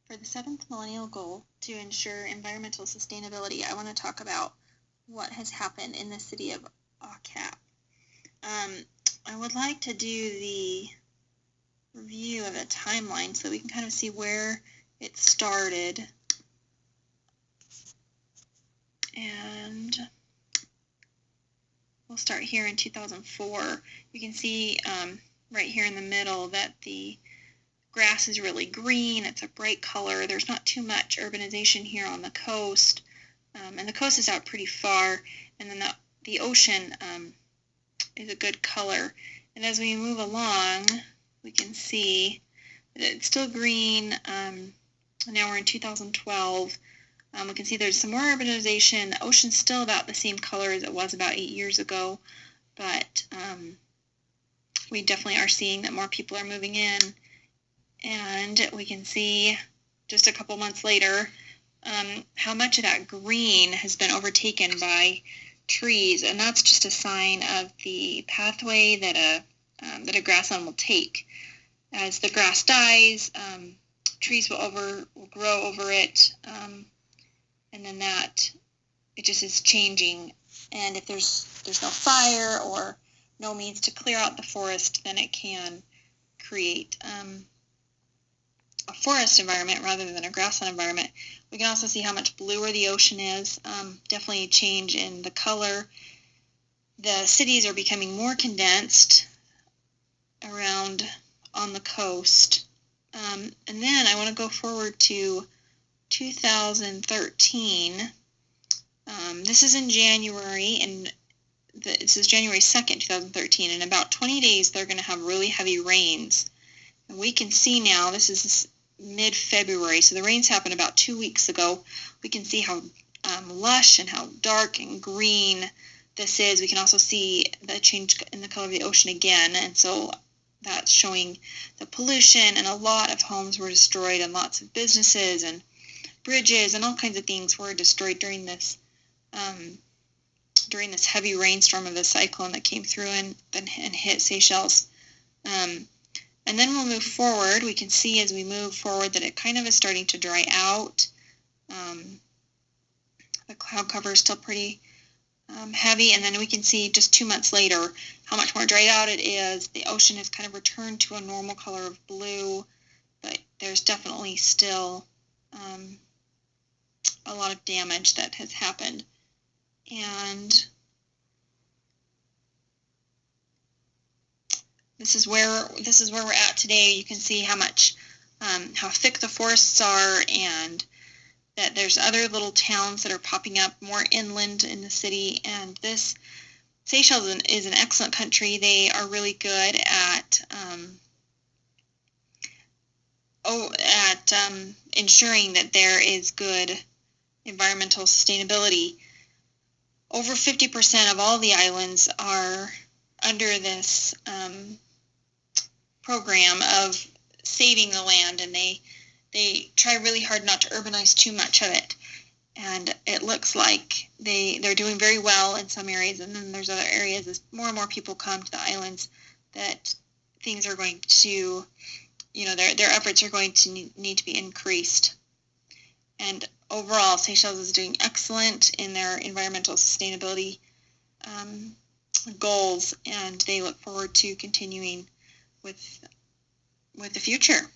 For the 7th Millennial Goal to ensure environmental sustainability, I want to talk about what has happened in the city of Aucap. I would like to do the review of the timeline so we can kind of see where it started. And we'll start here in 2004. You can see right here in the middle that the grass is really green. It's a bright color. There's not too much urbanization here on the coast. And the coast is out pretty far. And then the ocean is a good color. And as we move along, we can see that it's still green. Now we're in 2012. We can see there's some more urbanization. The ocean's still about the same color as it was about 8 years ago. But we definitely are seeing that more people are moving in. And we can see just a couple months later how much of that green has been overtaken by trees, and that's just a sign of the pathway that a grassland will take. As the grass dies, trees will grow over it, and then it just is changing. And if there's no fire or no means to clear out the forest, then it can create a forest environment rather than a grassland environment. We can also see how much bluer the ocean is. Definitely a change in the color. The cities are becoming more condensed around on the coast. And then I want to go forward to 2013. This is in January, and this is January 2nd, 2013. In about 20 days, they're going to have really heavy rains. And we can see now, this is mid-February, so the rains happened about 2 weeks ago. We can see how lush and how dark and green this is. We can also see the change in the color of the ocean again, and so that's showing the pollution, and a lot of homes were destroyed, and lots of businesses and bridges and all kinds of things were destroyed during this heavy rainstorm of the cyclone that came through and hit Seychelles. And then we'll move forward. We can see as we move forward that it kind of is starting to dry out. The cloud cover is still pretty heavy, and then we can see just 2 months later how much more dried out it is. The ocean has kind of returned to a normal color of blue, but there's definitely still a lot of damage that has happened. And this is where we're at today. You can see how thick the forests are, and that there's other little towns that are popping up more inland in the city. And this Seychelles is an excellent country. They are really good at ensuring that there is good environmental sustainability. Over 50% of all the islands are under this program of saving the land, and they try really hard not to urbanize too much of it. And it looks like they're doing very well in some areas, and then there's other areas as more and more people come to the islands that things are going to, their efforts are going to need to be increased. And overall, Seychelles is doing excellent in their environmental sustainability goals, and they look forward to continuing with the future.